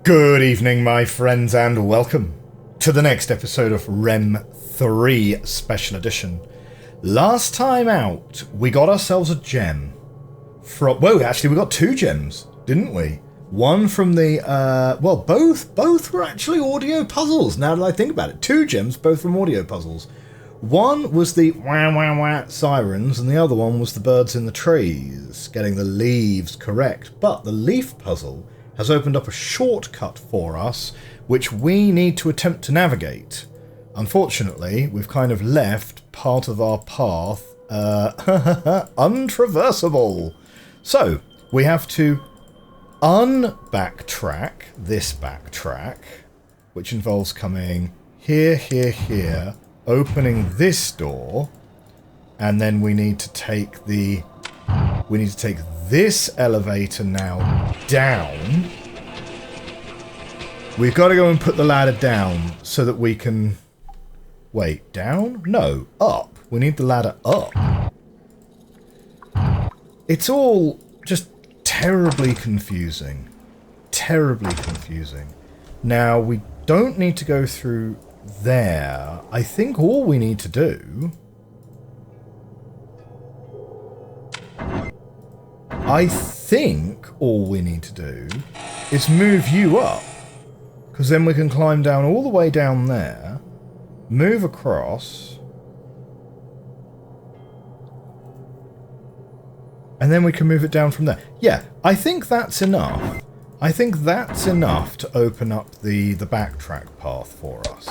Good evening, my friends, and welcome to the next episode of RHEM III Special Edition. Last time out, we got ourselves a gem. Whoa, actually, we got two gems, didn't we? One from the, well, both were actually audio puzzles, now that I think about it. Two gems, both from audio puzzles. One was the wah wah wah sirens, and the other one was the birds in the trees, getting the leaves correct. But the leaf puzzle has opened up a shortcut for us, which we need to attempt to navigate. Unfortunately, we've kind of left part of our path untraversable. So, we have to unbacktrack this backtrack, which involves coming here, here, here, opening this door, and then we need to take this elevator now down. We've got to go and put the ladder down so that we can... Wait, down? No, up. We need the ladder up. It's all just terribly confusing. Terribly confusing. Now, we don't need to go through there. I think all we need to do... is move you up. Because then we can climb down all the way down there, move across, and then we can move it down from there. Yeah, I think that's enough. I think that's enough to open up the backtrack path for us.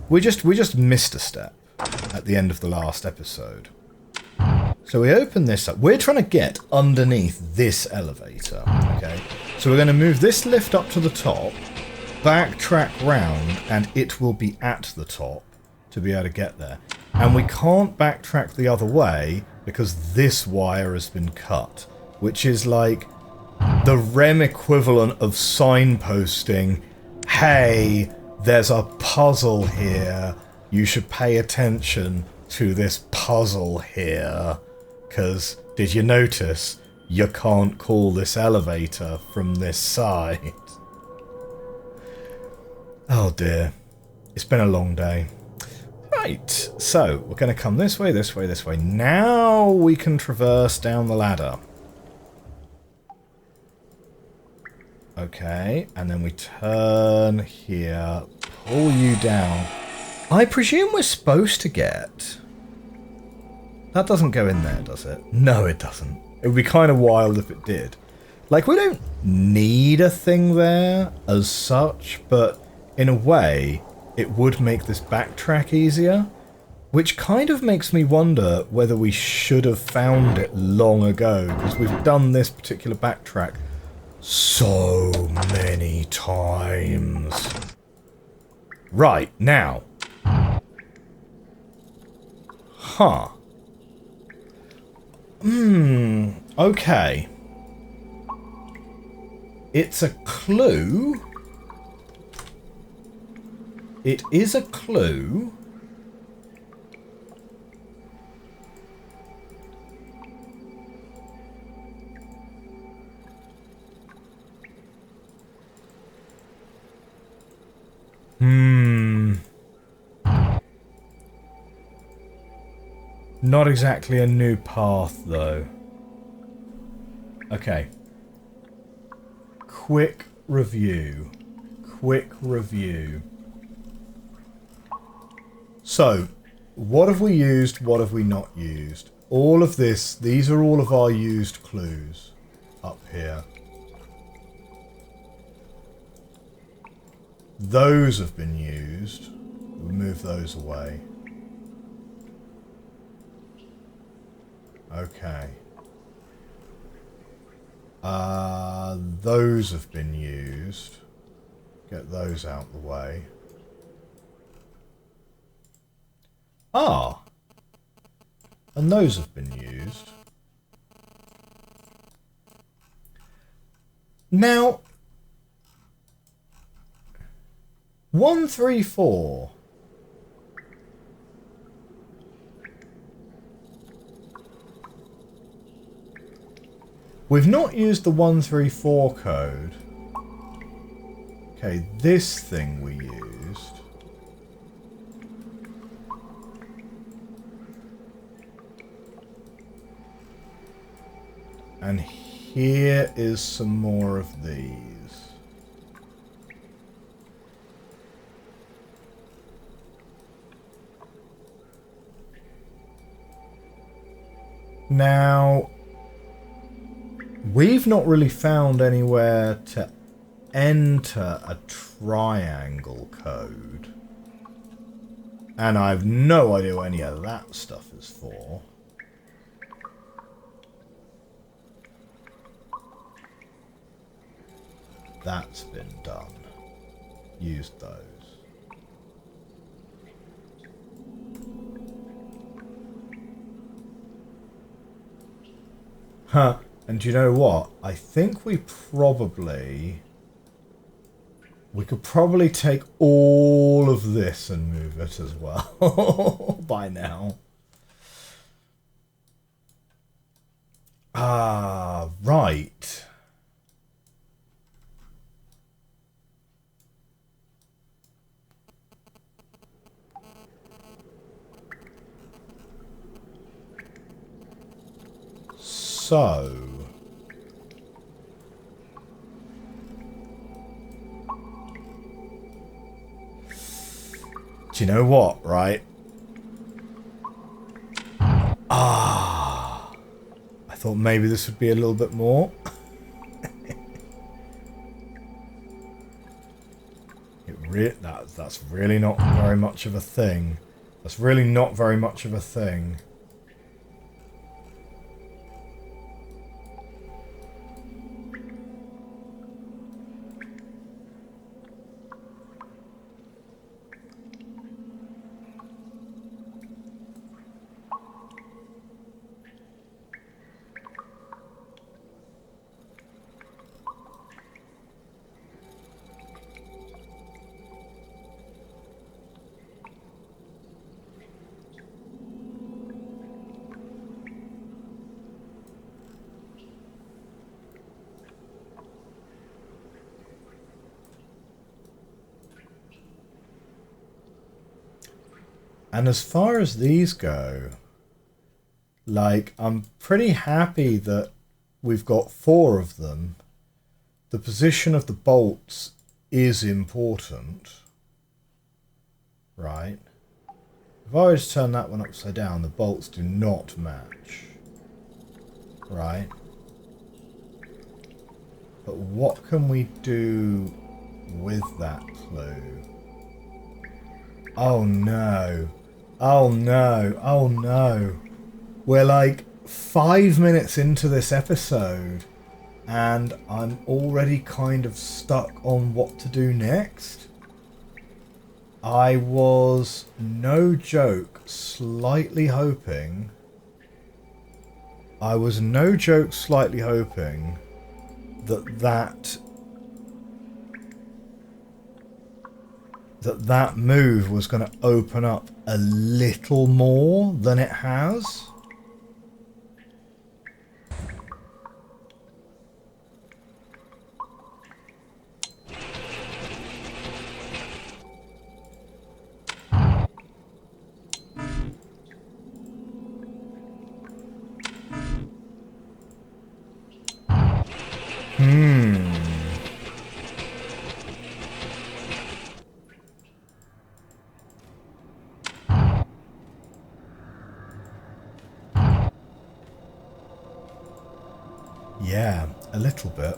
We just missed a step at the end of the last episode. So we open this up. We're trying to get underneath this elevator, okay? So we're going to move this lift up to the top, backtrack round, and it will be at the top to be able to get there. And we can't backtrack the other way because this wire has been cut, which is like the RHEM equivalent of signposting, hey, there's a puzzle here, you should pay attention to this puzzle here, because did you notice you can't call this elevator from this side? Oh dear, it's been a long day. Right, so we're going to come this way, this way, this way. Now we can traverse down the ladder. Okay, and then we turn here, pull you down. I presume we're supposed to get... That doesn't go in there, does it? No, it doesn't. It would be kind of wild if it did. Like, we don't need a thing there as such, but in a way, it would make this backtrack easier, which kind of makes me wonder whether we should have found it long ago, because we've done this particular backtrack so many times. Right, now. Huh. Okay. It's a clue. It is a clue. Not exactly a new path, though. Okay. Quick review. So, what have we used, what have we not used? All of this, these are all of our used clues up here. Those have been used. We'll move those away. Okay. Those have been used. Get those out the way. Ah! And those have been used. Now, 134. We've not used the 134 code. Okay, this thing we used. And here is some more of these. Now, we've not really found anywhere to enter a triangle code. And I have no idea what any of that stuff is for. That's been done. Used those. Huh. And do you know what? I think we could probably take all of this and move it as well by now. Ah, right. So, do you know what, right? Ah, I thought maybe this would be a little bit more. That's really not very much of a thing. That's really not very much of a thing. And as far as these go, like, I'm pretty happy that we've got 4 of them. The position of the bolts is important, right? If I were to turn that one upside down, the bolts do not match, right? But what can we do with that clue? Oh no. Oh no. Oh no. We're like 5 minutes into this episode and I'm already kind of stuck on what to do next. I was, no joke, slightly hoping that move was going to open up a little more than it has. Yeah, a little bit.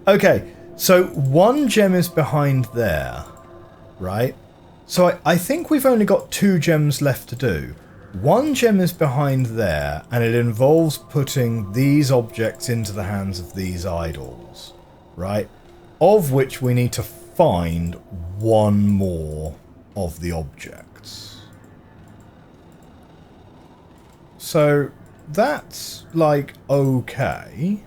Okay, so 1 gem is behind there, right? So I think we've only got 2 gems left to do. 1 gem is behind there, and it involves putting these objects into the hands of these idols, right? Of which we need to find 1 more of the objects. So that's, like, okay.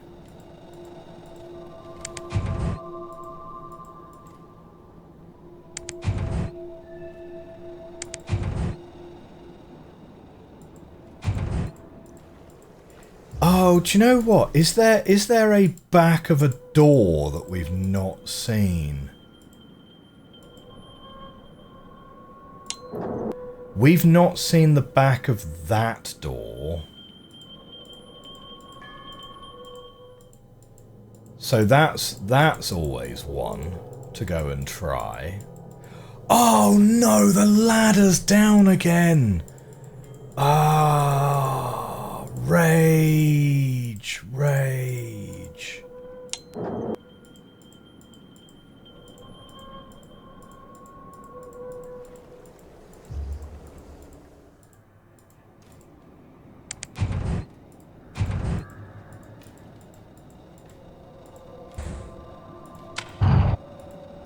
Oh, do you know what? Is there a back of a door that we've not seen? We've not seen the back of that door. So that's always one to go and try. Oh no, the ladder's down again. Ah, rage, rage.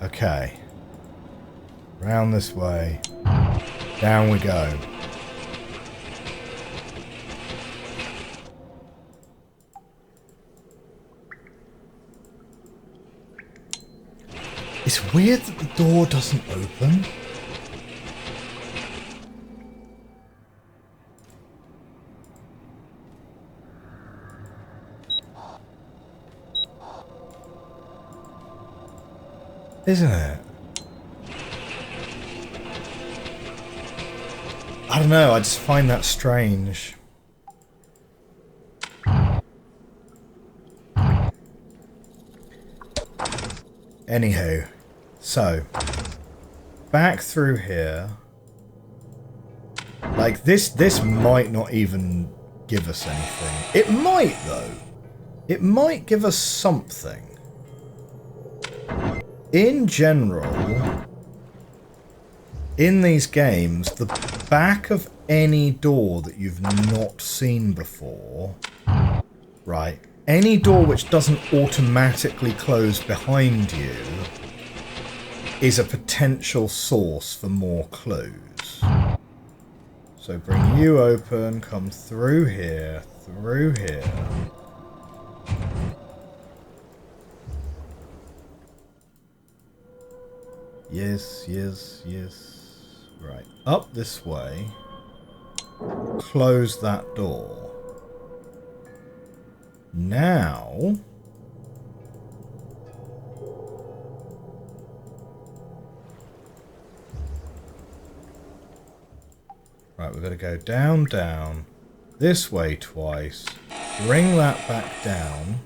Okay. Round this way. Down we go. It's weird that the door doesn't open. Isn't it? I don't know, I just find that strange. Anywho, so back through here. Like this might not even give us anything. It might though. It might give us something. In general, in these games, the back of any door that you've not seen before, right, any door which doesn't automatically close behind you is a potential source for more clues. So bring you open, come through here, through here. Yes, yes, yes. Right, up this way. Close that door. Now... Right, we've got to go down, down. This way twice. Bring that back down.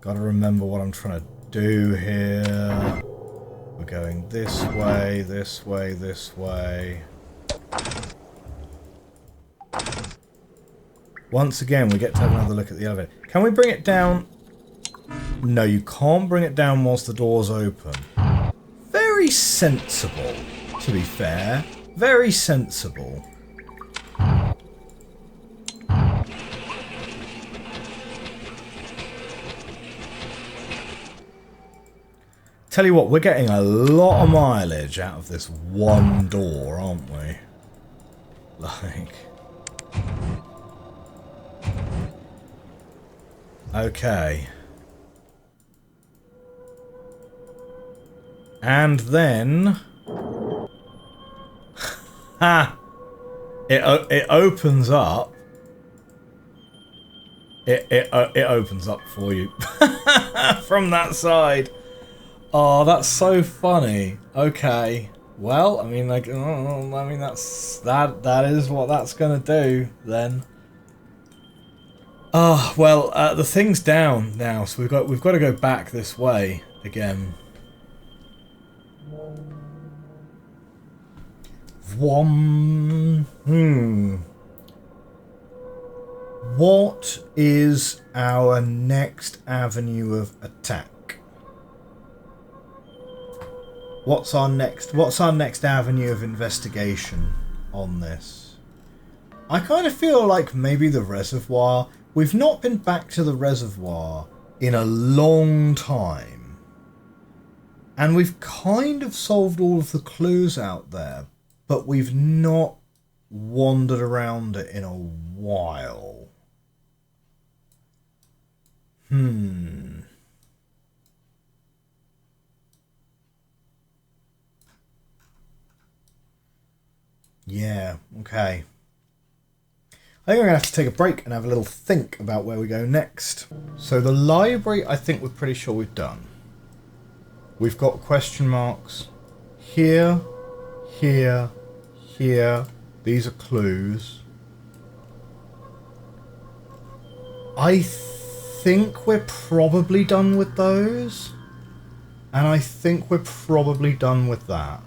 Gotta remember what I'm trying to do here. We're going this way, this way, this way. Once again, we get to have another look at the elevator. Can we bring it down? No, you can't bring it down whilst the door's open. Very sensible, to be fair. Very sensible. Tell you what, we're getting a lot of mileage out of this one door, aren't we? Like... Okay. And then... Ha! It opens up. It opens up for you. From that side. Oh, that's so funny. Okay. Well, I mean, like, I mean, that is what that's gonna do then. Ah, well, the thing's down now, so we've got to go back this way again. Vwom. What is our next avenue of attack? What's our next avenue of investigation on this? I kind of feel like maybe the reservoir. We've not been back to the reservoir in a long time. And we've kind of solved all of the clues out there, but we've not wandered around it in a while. Hmm. Yeah, okay. I think I'm going to have to take a break and have a little think about where we go next. So the library, I think we're pretty sure we've done. We've got question marks here, here, here. These are clues. I think we're probably done with those. And I think we're probably done with that.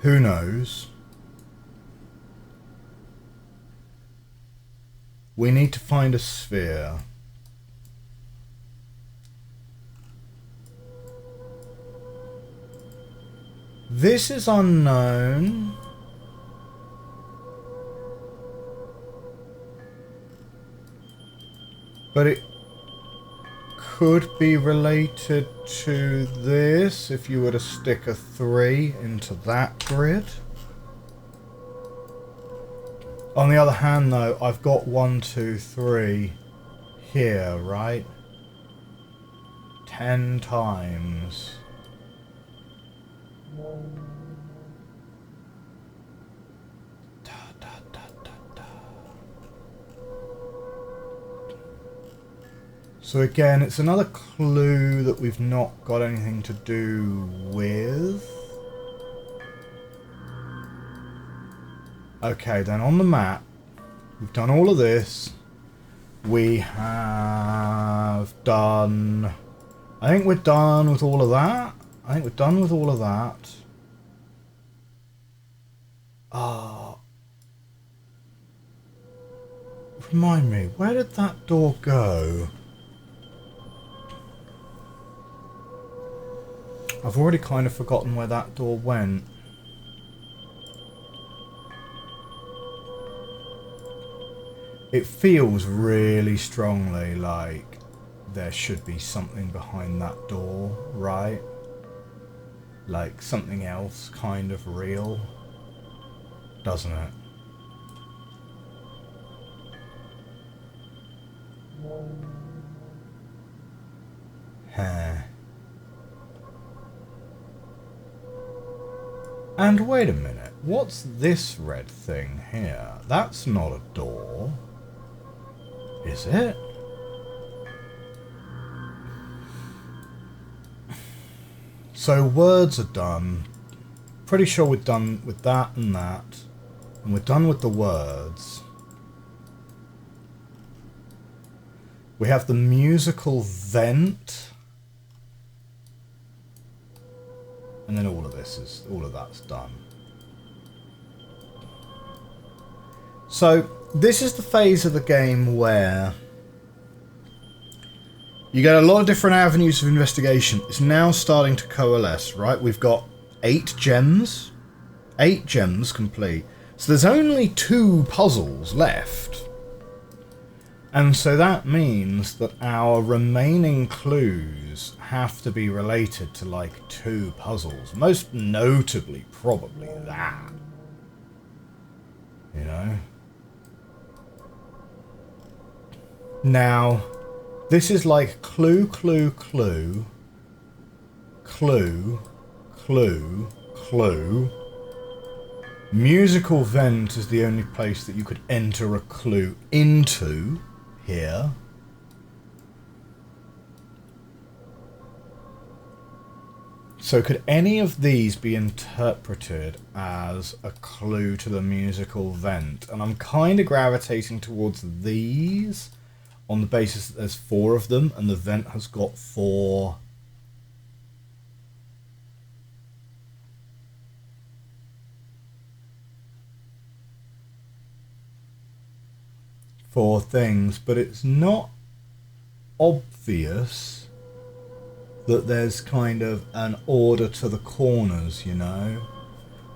Who knows? We need to find a sphere. This is unknown. But it could be related to this if you were to stick a 3 into that grid. On the other hand, though, I've got 1, 2, 3 here, right? 10 times. So again, it's another clue that we've not got anything to do with. Okay, then on the map, we've done all of this. We have done... I think we're done with all of that. I think we're done with all of that. Remind me, where did that door go? I've already kind of forgotten where that door went. It feels really strongly like there should be something behind that door, right? Like something else kind of real, doesn't it? Huh. And wait a minute, what's this red thing here? That's not a door. Is it? So words are done. Pretty sure we're done with that and that. And we're done with the words. We have the musical vent. And then all of that's done. So this is the phase of the game where you get a lot of different avenues of investigation. It's now starting to coalesce, right? We've got 8 gems. 8 gems complete. So there's only 2 puzzles left. And so that means that our remaining clues have to be related to like 2 puzzles. Most notably, probably that. You know? Now, this is like clue, clue, clue, clue, clue, clue. Musical vent is the only place that you could enter a clue into here. So could any of these be interpreted as a clue to the musical vent? And I'm kind of gravitating towards these on the basis that there's 4 of them and the vent has got 4 things, but it's not obvious that there's kind of an order to the corners, you know?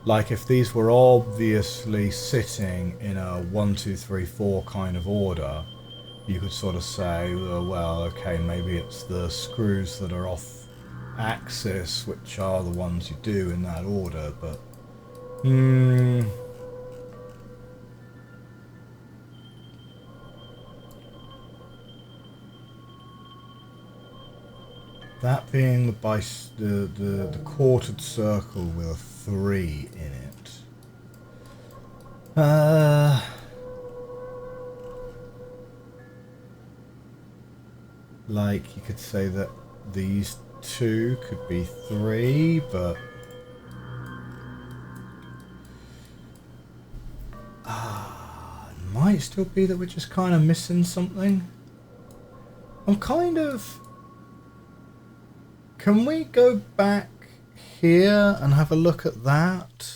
Like if these were obviously sitting in a 1, 2, 3, 4 kind of order, you could sort of say, well, okay, maybe it's the screws that are off axis, which are the ones you do in that order, but... That being the quartered circle with a 3 in it. Like, you could say that these two could be 3, but... it might still be that we're just kind of missing something. I'm kind of... Can we go back here and have a look at that?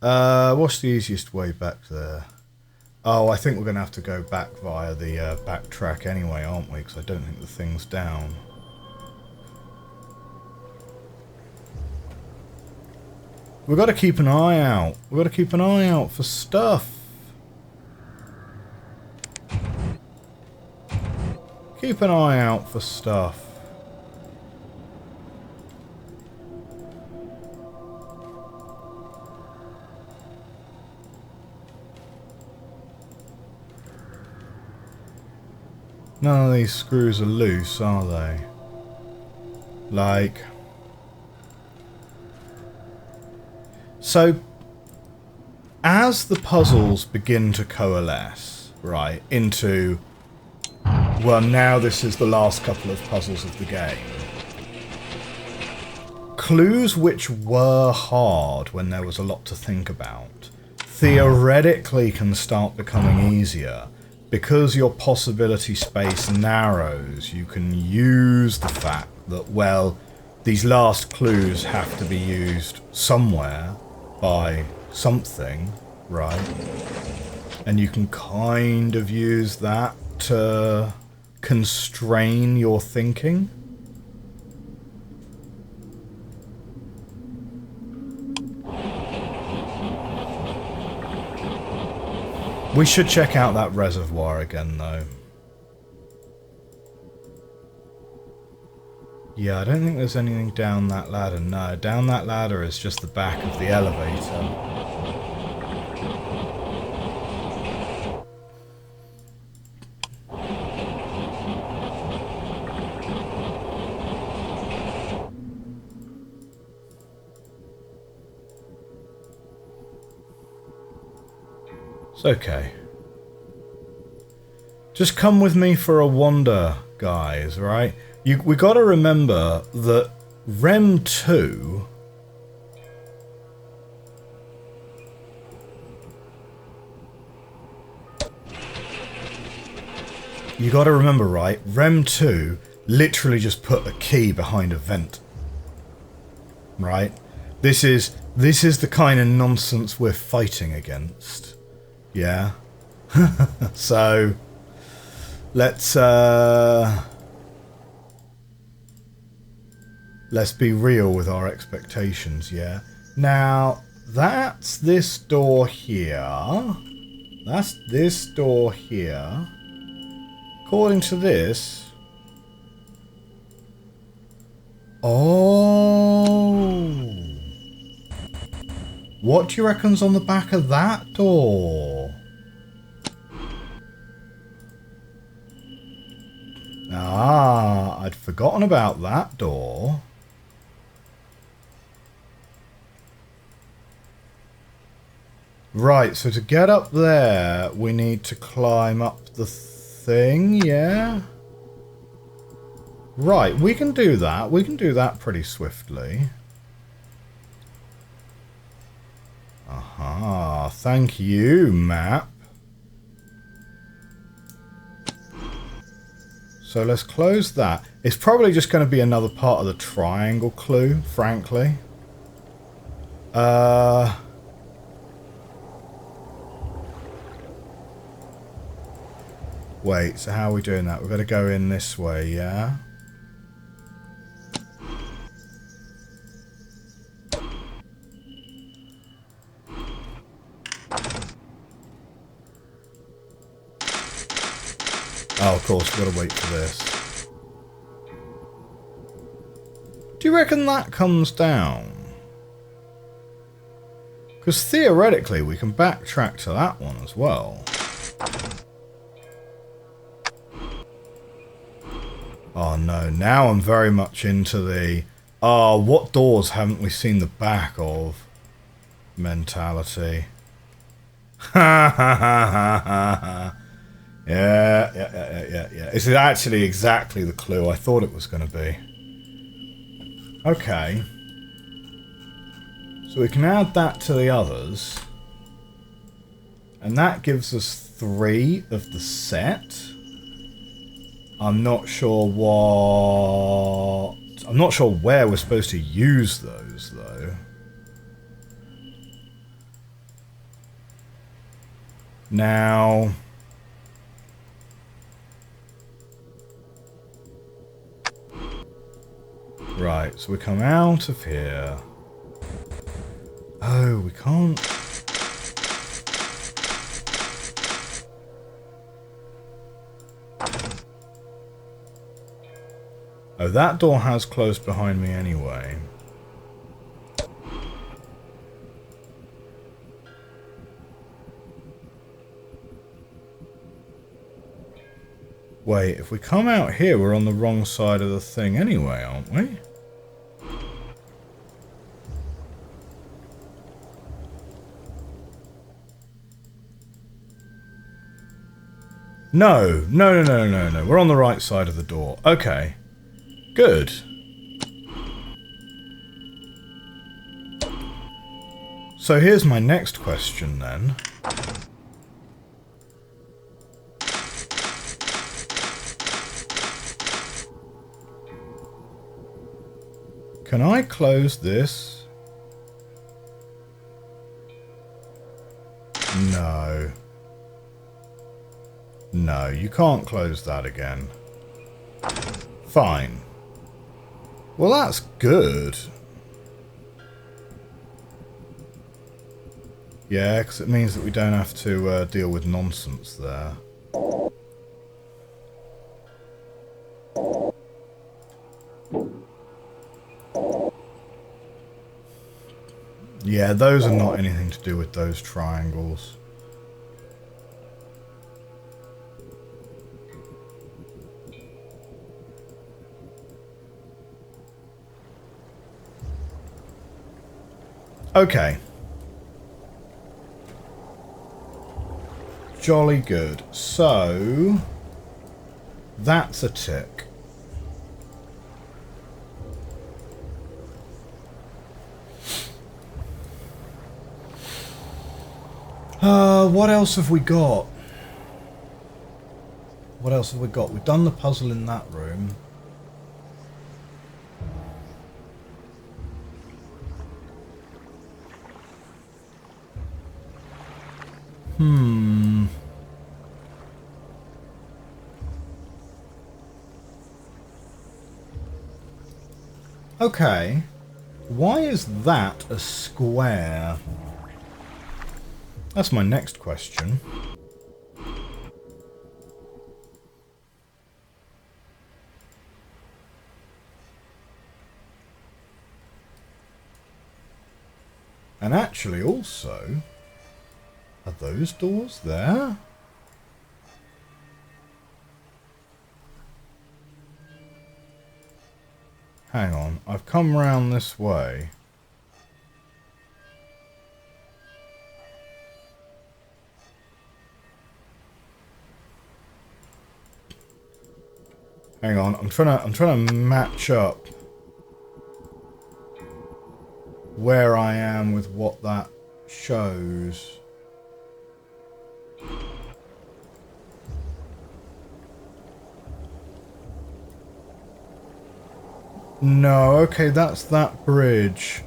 What's the easiest way back there? Oh, I think we're going to have to go back via the backtrack anyway, aren't we? Because I don't think the thing's down. We've got to keep an eye out. We've got to keep an eye out for stuff. Keep an eye out for stuff. None of these screws are loose, are they? Like... So, as the puzzles begin to coalesce, right, into... Well, now this is the last couple of puzzles of the game. Clues which were hard when there was a lot to think about, theoretically can start becoming easier. Because your possibility space narrows, you can use the fact that, well, these last clues have to be used somewhere by something, right? And you can kind of use that to constrain your thinking. We should check out that reservoir again, though. Yeah, I don't think there's anything down that ladder. No, down that ladder is just the back of the elevator. It's okay. Just come with me for a wander, guys, right? We got to remember that RHEM II you got to remember, right? RHEM II literally just put a key behind a vent. Right? This is the kind of nonsense we're fighting against. Yeah? So let's be real with our expectations, yeah? Now, that's this door here. That's this door here. According to this... Oh! What do you reckon's on the back of that door? Ah, I'd forgotten about that door. Right, so to get up there, we need to climb up the thing, yeah? Right, we can do that. We can do that pretty swiftly. Aha, thank you, map. So let's close that. It's probably just going to be another part of the triangle clue, frankly. Wait, so how are we doing that? We've got to go in this way, yeah? Oh, of course, we've got to wait for this. Do you reckon that comes down? Because theoretically, we can backtrack to that one as well. Oh no, now I'm very much into the, what doors haven't we seen the back of mentality. Ha ha ha ha ha ha. Yeah. This is actually exactly the clue I thought it was going to be. Okay. So we can add that to the others. And that gives us 3 of the set. I'm not sure what... I'm not sure where we're supposed to use those, though. Now... Right, so we come out of here. Oh, we can't... Oh, that door has closed behind me anyway. Wait, if we come out here, we're on the wrong side of the thing anyway, aren't we? No. We're on the right side of the door. Okay. Good. So here's my next question then. Can I close this? No. No, you can't close that again. Fine. Well, that's good. Yeah, because it means that we don't have to deal with nonsense there. Yeah, those are not anything to do with those triangles. Okay. Jolly good. So, that's a tick. What else have we got? What else have we got? We've done the puzzle in that room. Okay. Why is that a square? That's my next question. And actually also, are those doors there? Hang on, I've come round this way. Hang on, I'm trying to match up where I am with what that shows. No, okay, that's that bridge.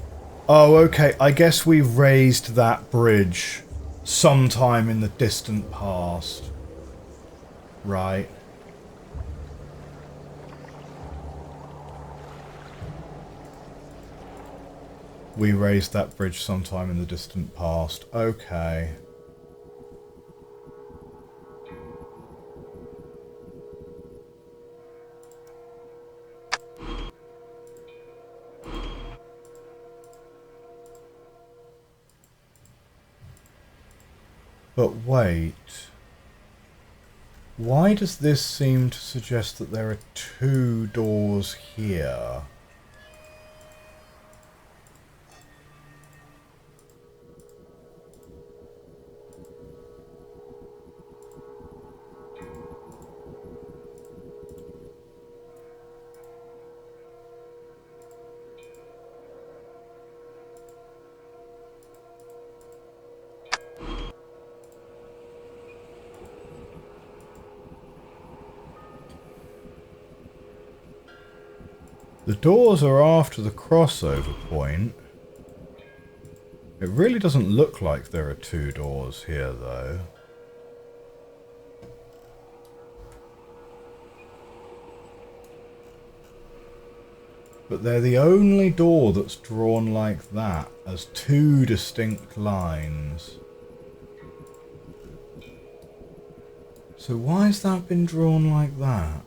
Oh, okay, I guess we raised that bridge sometime in the distant past. Right. We raised that bridge sometime in the distant past. Okay. But wait. Why does this seem to suggest that there are 2 doors here? The doors are after the crossover point. It really doesn't look like there are 2 doors here, though. But they're the only door that's drawn like that, as 2 distinct lines. So why has that been drawn like that?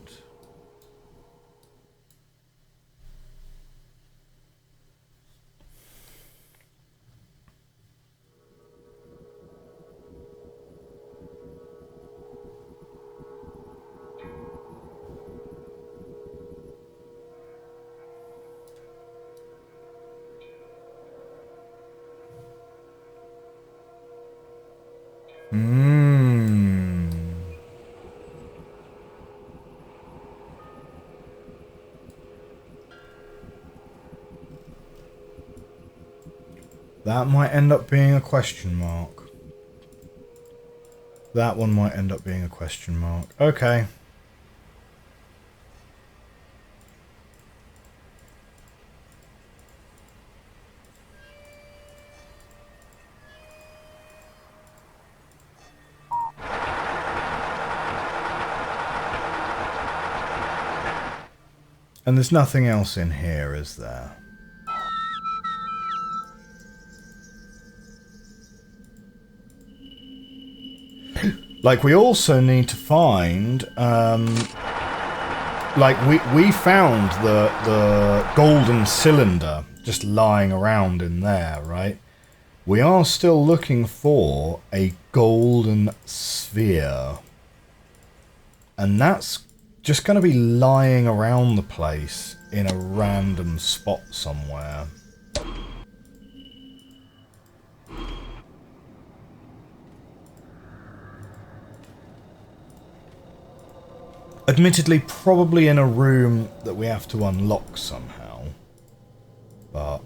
That might end up being a question mark. That one might end up being a question mark. Okay. And there's nothing else in here, is there? Like, we also need to find, like, we found the golden cylinder just lying around in there, right? We are still looking for a golden sphere. And that's just going to be lying around the place in a random spot somewhere. Admittedly, probably in a room that we have to unlock somehow. But...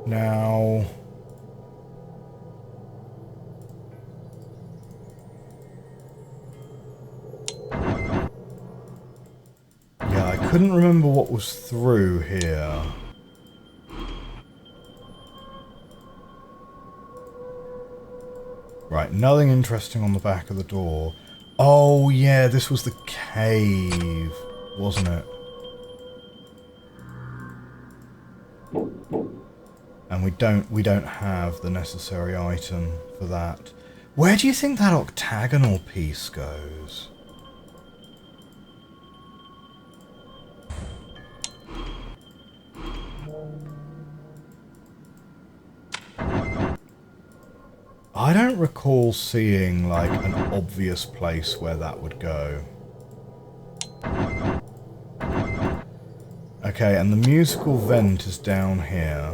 now... yeah, I couldn't remember what was through here. Right, nothing interesting on the back of the door. Oh yeah, this was the cave, wasn't it? And we don't have the necessary item for that. Where do you think that octagonal piece goes? I don't recall seeing, like, an obvious place where that would go. Okay, and the musical vent is down here.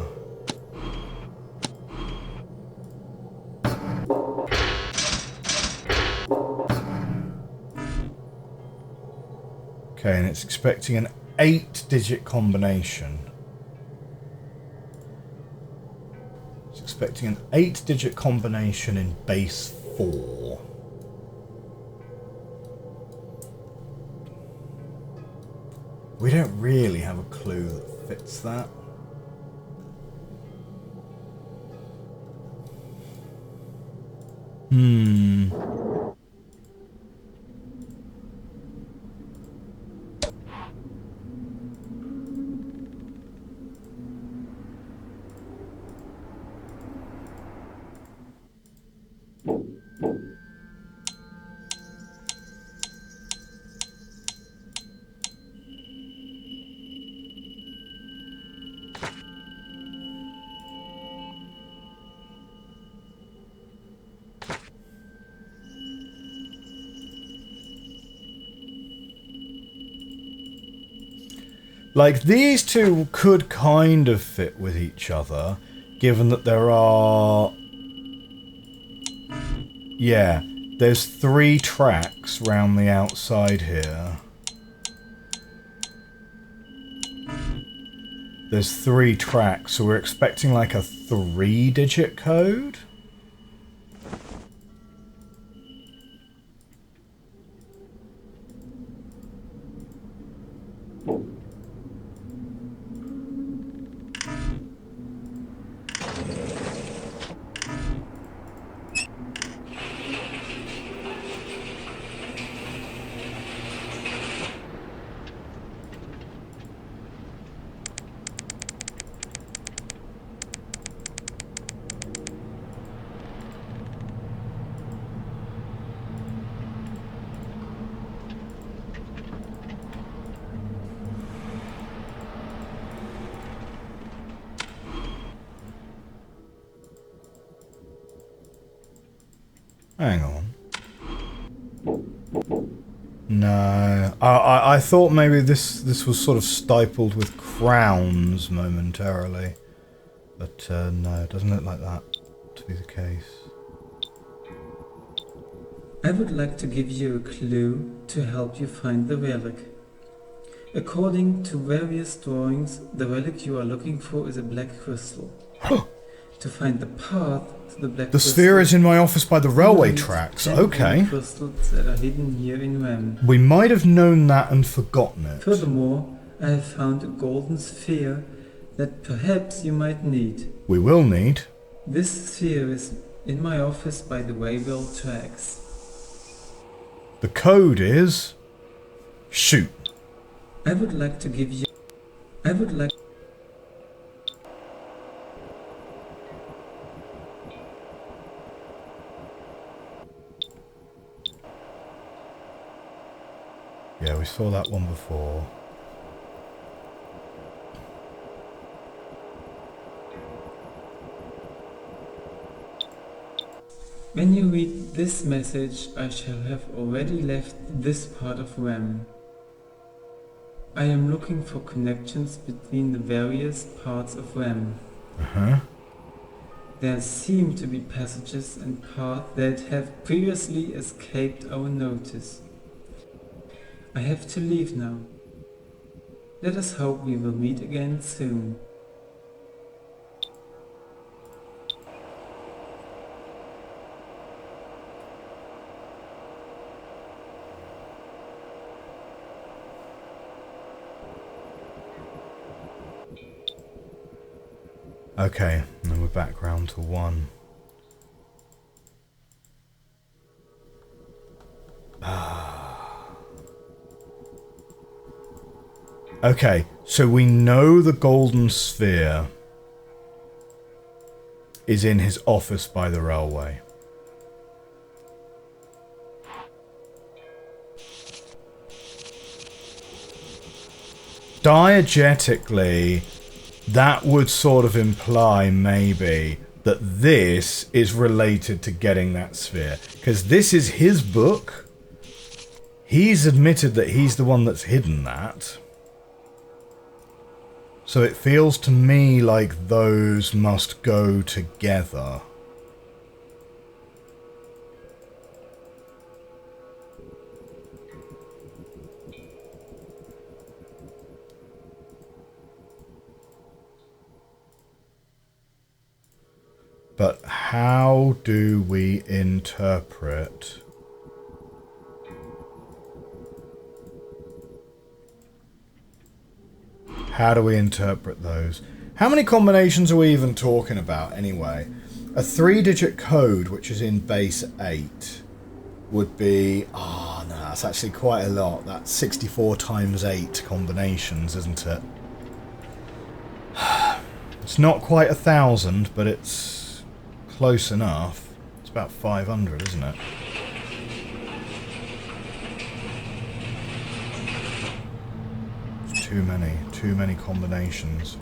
Okay, and it's expecting an 8-digit combination. Expecting an 8-digit combination in base 4. We don't really have a clue that fits that. Like, these two could kind of fit with each other, given that there are... Yeah, there's 3 tracks round the outside here. There's 3 tracks, so we're expecting like a 3-digit code? Hang on. No. I thought maybe this was sort of stifled with crowns momentarily. But no, it doesn't look like that to be the case. I would like to give you a clue to help you find the relic. According to various drawings, the relic you are looking for is a black crystal. To find the path to the black crystal... The sphere is in my office by the railway tracks. Okay. Crystals that are hidden here in RHEM. We might have known that and forgotten it. Furthermore, I have found a golden sphere that perhaps you might need. We will need. This sphere is in my office by the railway tracks. The code is... Shoot. I would like to give you... I would like... Yeah, we saw that one before. When you read this message, I shall have already left this part of RHEM. I am looking for connections between the various parts of RHEM. There seem to be passages and paths that have previously escaped our notice. I have to leave now. Let us hope we will meet again soon. Okay, and then we're back round to 1. Okay, so we know the golden sphere is in his office by the railway. Diegetically, that would sort of imply maybe that this is related to getting that sphere. Because this is his book. He's admitted that he's the one that's hidden that. So it feels to me like those must go together. But how do we interpret... How do we interpret those? How many combinations are we even talking about anyway? A 3-digit code, which is in base 8, would be... Oh, no, that's actually quite a lot. That's 64 times 8 combinations, isn't it? It's not quite 1,000, but it's close enough. It's about 500, isn't it? Too many combinations.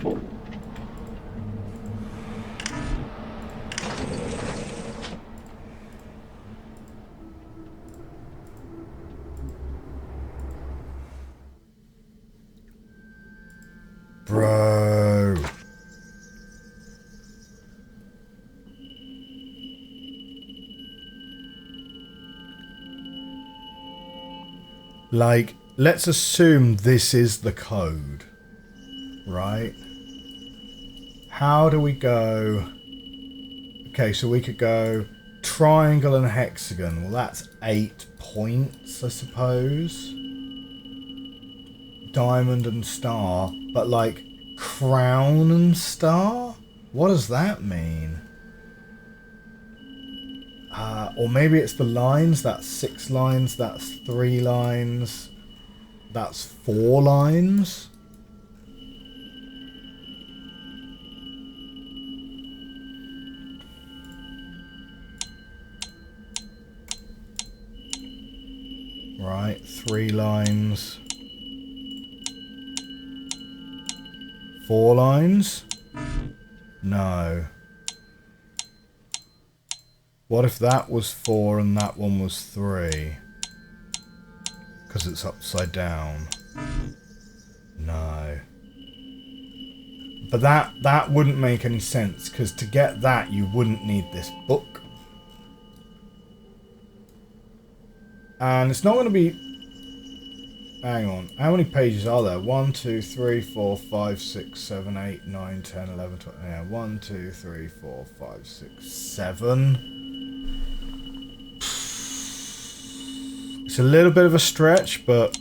Bro. Like, let's assume this is the code, right? How do we go? Okay, so we could go triangle and hexagon. Well, that's 8 points, I suppose. Diamond and star, but like crown and star? What does that mean? Or maybe it's the lines. That's 6 lines. That's 3 lines. That's 4 lines. Right, 3 lines. 4 lines? No. What if that was 4 and that one was 3? Because it's upside down. No. But that wouldn't make any sense, because to get that you wouldn't need this book. And it's not going to be... Hang on. How many pages are there? 1, 2, 3, 4, 5, 6, 7, 8, 9, 10, 11, 12... Yeah, 1, 2, 3, 4, 5, 6, 7... It's a little bit of a stretch, but...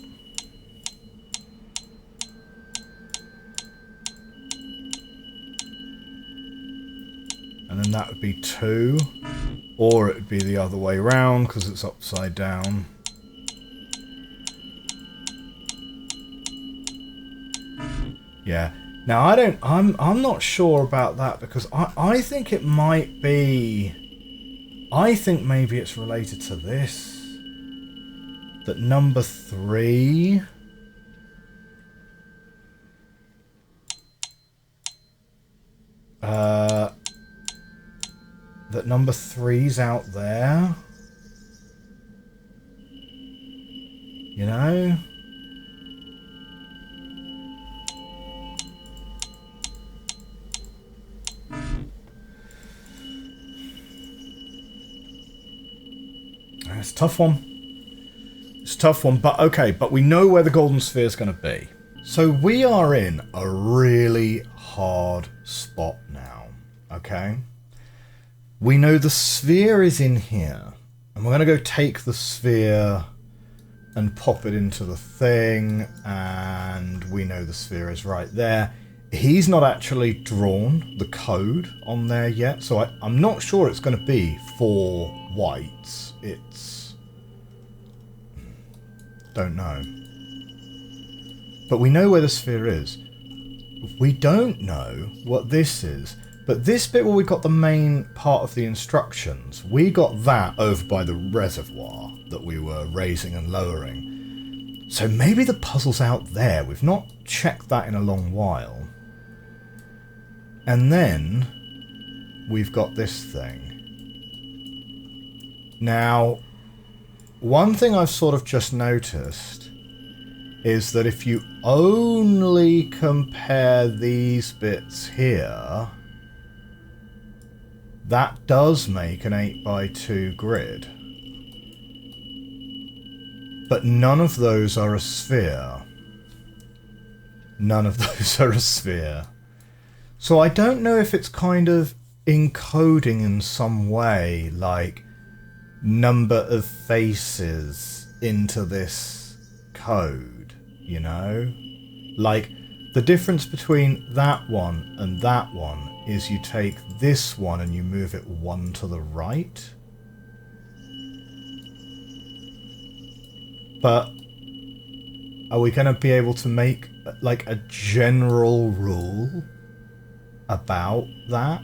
And then that would be 2. Or it would be the other way round, because it's upside down. Yeah. Now, I'm not sure about that, because I think it might be... I think maybe it's related to this. That number 3... that number 3's out there. You know? It's a tough one. It's a tough one, but okay, but we know where the golden sphere is going to be. So we are in a really hard spot now, okay? We know the sphere is in here, and we're going to go take the sphere and pop it into the thing, and we know the sphere is right there. He's not actually drawn the code on there yet, so I'm not sure it's going to be 4 whites. It's... don't know. But we know where the sphere is. We don't know what this is. But this bit where we got the main part of the instructions, we got that over by the reservoir that we were raising and lowering. So maybe the puzzle's out there. We've not checked that in a long while. And then we've got this thing. Now, one thing I've sort of just noticed is that if you only compare these bits here, that does make an 8x2 grid. But none of those are a sphere. None of those are a sphere. So I don't know if it's kind of encoding in some way, like number of faces into this code, you know? Like, the difference between that one and that one is you take this one and you move it 1 to the right. But are we going to be able to make like a general rule about that?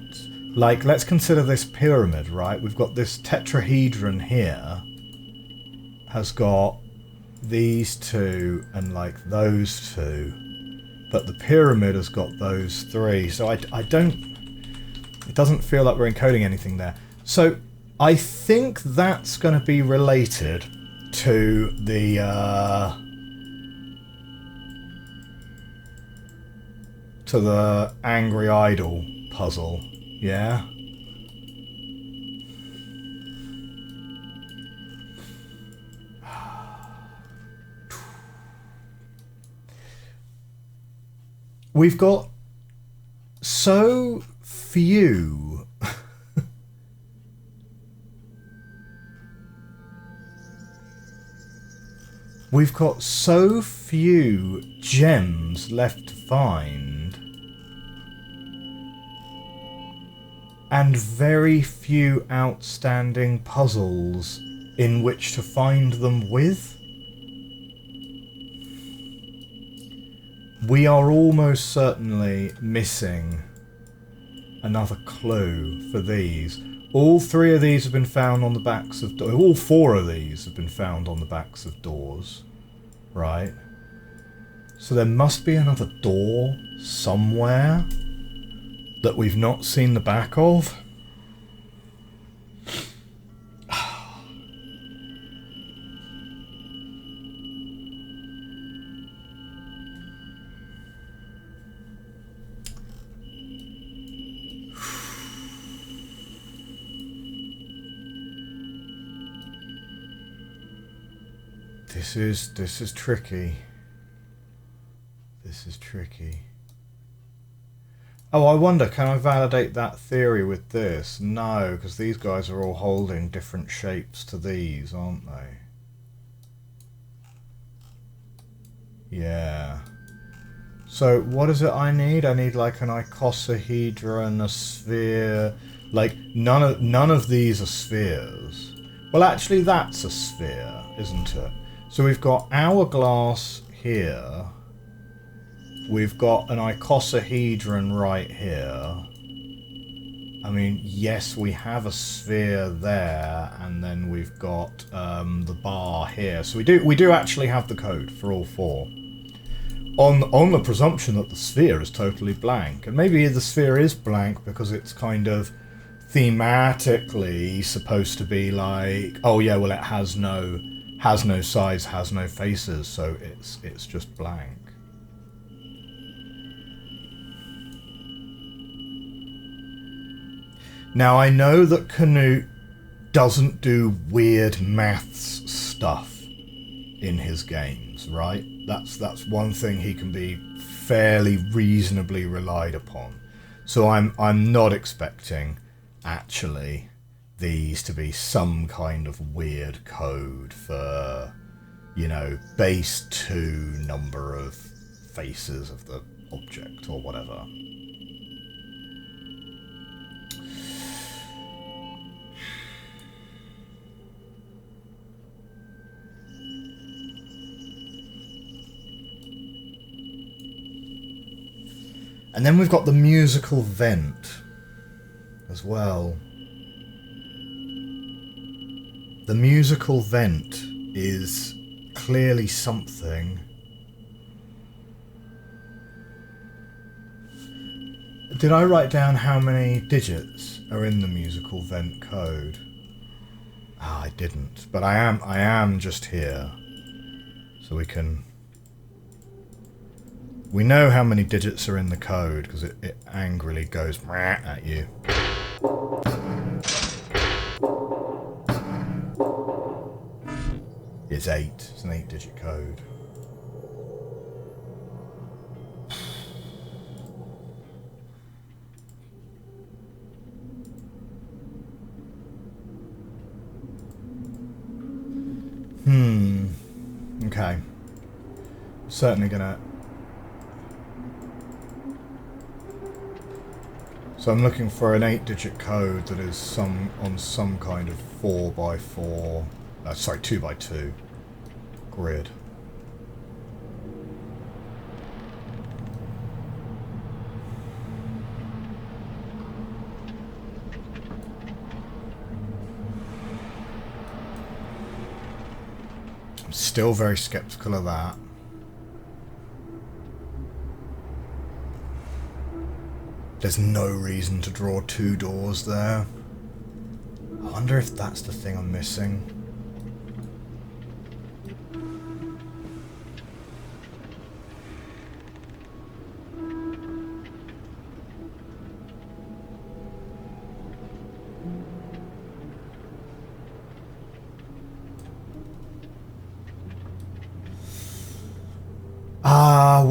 Like, let's consider this pyramid, right? We've got this tetrahedron here. Has got these 2 and like those 2. But the pyramid has got those 3. So I don't... It doesn't feel like we're encoding anything there. So I think that's going to be related to the... to the angry idol puzzle. Yeah? We've got so few we've got so few gems left to find and very few outstanding puzzles in which to find them with. We are almost certainly missing another clue for these. All three of these have been found on the backs of doors. All four of these have been found on the backs of doors. Right? So there must be another door somewhere that we've not seen the back of. This is tricky. This is tricky. Oh, I wonder, can I validate that theory with this? No, because these guys are all holding different shapes to these, aren't they? Yeah. So, what is it I need? I need like an icosahedron, a sphere. Like, none of these are spheres. Well, actually, that's a sphere, isn't it? So we've got hourglass here. We've got an icosahedron right here. I mean, yes, we have a sphere there, and then we've got the bar here. So we do actually have the code for all four. On the presumption that the sphere is totally blank, and maybe the sphere is blank because it's kind of thematically supposed to be like, oh yeah, well it has no sides, has no faces, so it's just blank. Now I know that Canute doesn't do weird maths stuff in his games, right? That's one thing he can be fairly reasonably relied upon. So I'm not expecting actually these to be some kind of weird code for, you know, base 2 number of faces of the object or whatever. And then we've got the musical vent as well. The musical vent is clearly something. Did I write down how many digits are in the musical vent code? Ah, I didn't, but I am just here, so we know how many digits are in the code because it angrily goes at you. It's 8. It's an 8-digit code. Okay. Certainly gonna... So I'm looking for an 8-digit code that is on some kind of 4x4... sorry, 2x2 grid. I'm still very skeptical of that. There's no reason to draw 2 doors there. I wonder if that's the thing I'm missing.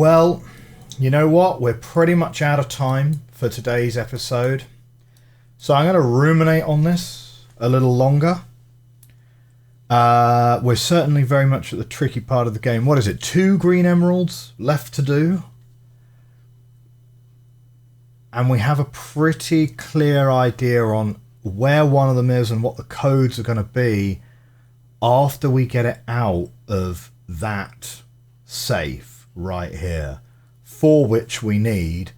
well, you know what? We're pretty much out of time for today's episode. So I'm going to ruminate on this a little longer. We're certainly very much at the tricky part of the game. What is it? 2 green emeralds left to do? And we have a pretty clear idea on where one of them is and what the codes are going to be after we get it out of that safe right here, for which we need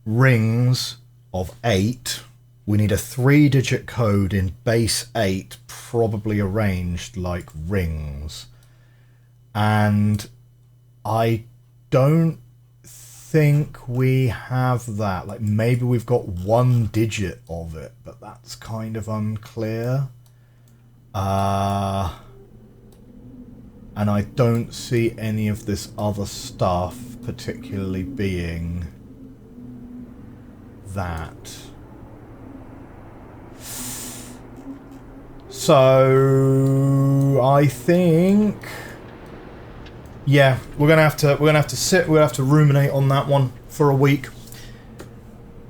rings of 8. We need a 3-digit code in base 8, probably arranged like rings. And I don't think we have that. Like, maybe we've got 1 digit of it, but that's kind of unclear. And I don't see any of this other stuff particularly being that. So I think, yeah, we're gonna have to ruminate on that one for a week.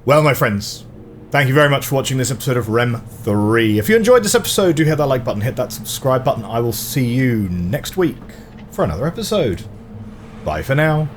Well, my friends, thank you very much for watching this episode of RHEM III. If you enjoyed this episode, do hit that like button, hit that subscribe button. I will see you next week for another episode. Bye for now.